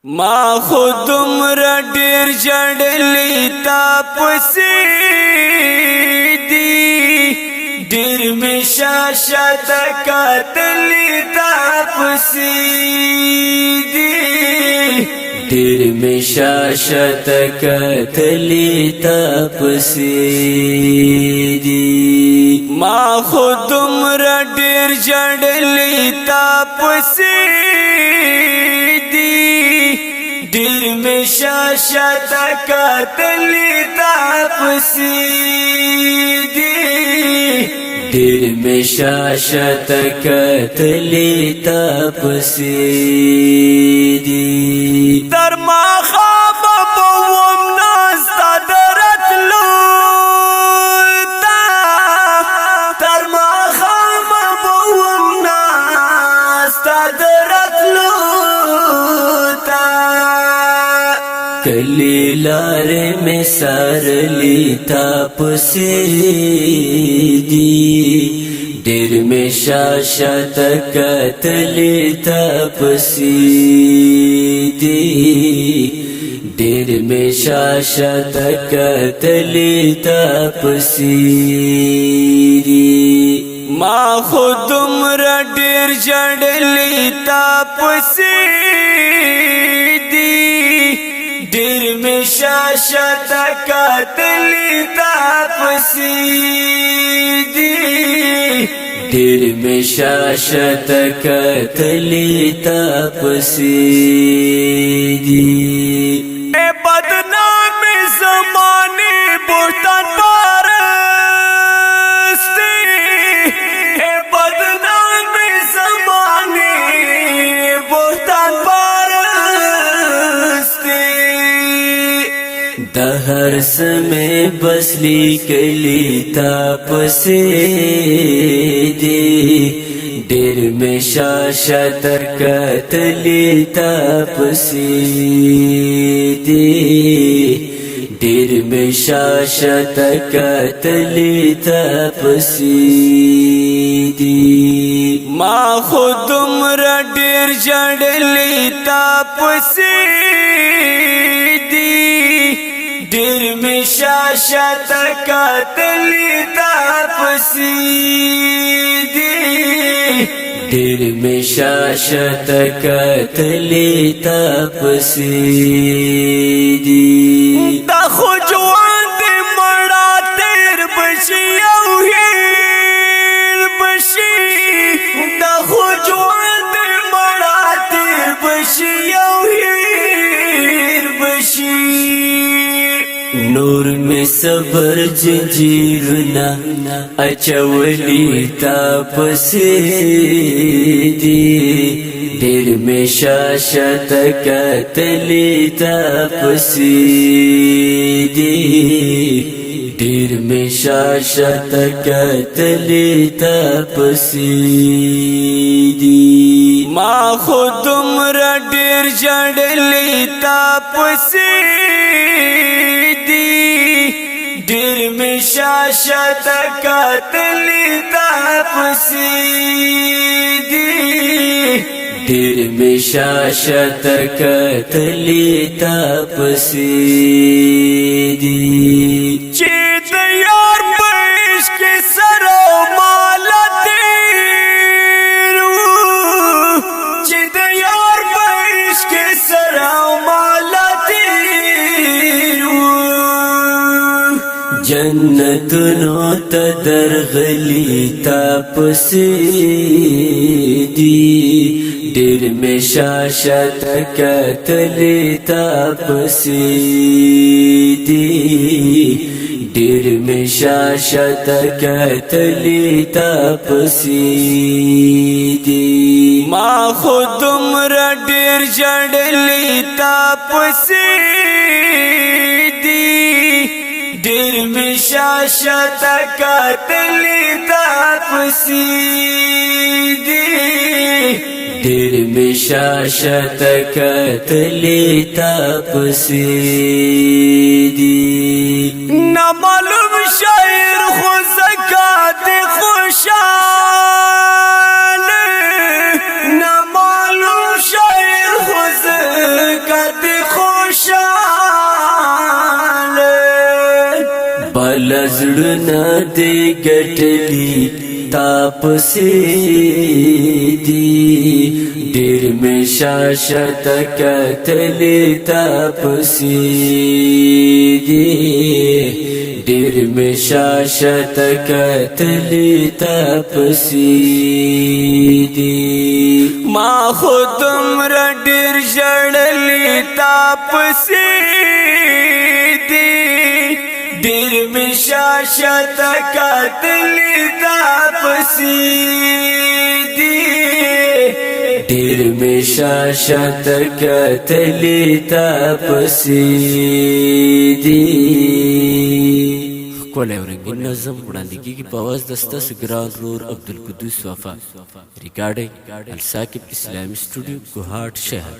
ما خود عمر ډیر جړلی تا پسې دی ډیر می شاشت کتلی تا پسې دی ډیر می شاشت کتلی تا پسې دی ما خود عمر ډیر جړلی تا پسې ډیر می شاشت کتلی تا پسې دی ډیر می شاشت کتلی تا پسې دی در ما خواب بوم ناستا درتلو تا در ما خواب بوم ناستا درتلو کلی لار میں سارلی تا پسې دی ډیر میں شاشت کتلی تا پسې دی ډیر میں شاشت کتلی تا پسې دی ما خود عمر ډیر جړلی تا پسې ډیر می شاشت کتلی تا پسې دی ډیر می شاشت کتلی تا پسې دی اے بدنام زمانے بہتان پرستی اے بدنام زمانے بہتان دہر سمے بسلی کلی تا پسې دی ډیر می شاشت کتلی تا پسې دی ډیر می شاشت کتلی تا پسې دی ما خود عمر ډیر جړلی تا پسې ډیر می شاشت کتلی تا پسې دی ډیر می شاشت کتلی تا پسې دی دا خو جوان دی مړه تیر بشي او هیر بشي دا خو جوان دی مړه تیر بشي او هیر بشي نور میں صبر جنجیرنا اچولی تا پسې دی ډیر میں شاشت کتلی تا پسې دی ډیر میں شاشت کتلی تا پسې دی ما خود عمر ډیر جړلی تا پسې ډیر می شاشت کتلی تا پسې دی ډیر می شاشت کتلی تا پسې دی چې د یار په عشق سره مال تیر چې د یار په عشق سره مال جنتونو ته درغلی تا پسې دی ډیر می شاشت کتلی تا پسې دی ډیر می شاشت کتلی تا پسې دی ما خود عمر ډیر جړلی تا پسې ډیر می شاشت کتلی تا پسې دی ډیر می شاشت کتلی تا پسې دی نامعلوم شاعر خو زکات خوشاله نامعلوم شاعر خو زکات زړونه دې ګټلي تاپسې دي ډېر مې شاشت کتلي تاپسې دي ډېر مې شاشت کتلي تاپسې دي ما خو دومره ډېر ژړلي تاپسې دي ډېر مې شاشت کتلي تاپسې دي ډېر مې شاشت کتلي تاپسې دي ښکلی او رنګین نظم وړاندې کېږي په اواز د ستاسو ګران ورور عبدالقدوس وفا ریکارډینګ الثاقب اسلامي سټوډیو کوهاټ شهر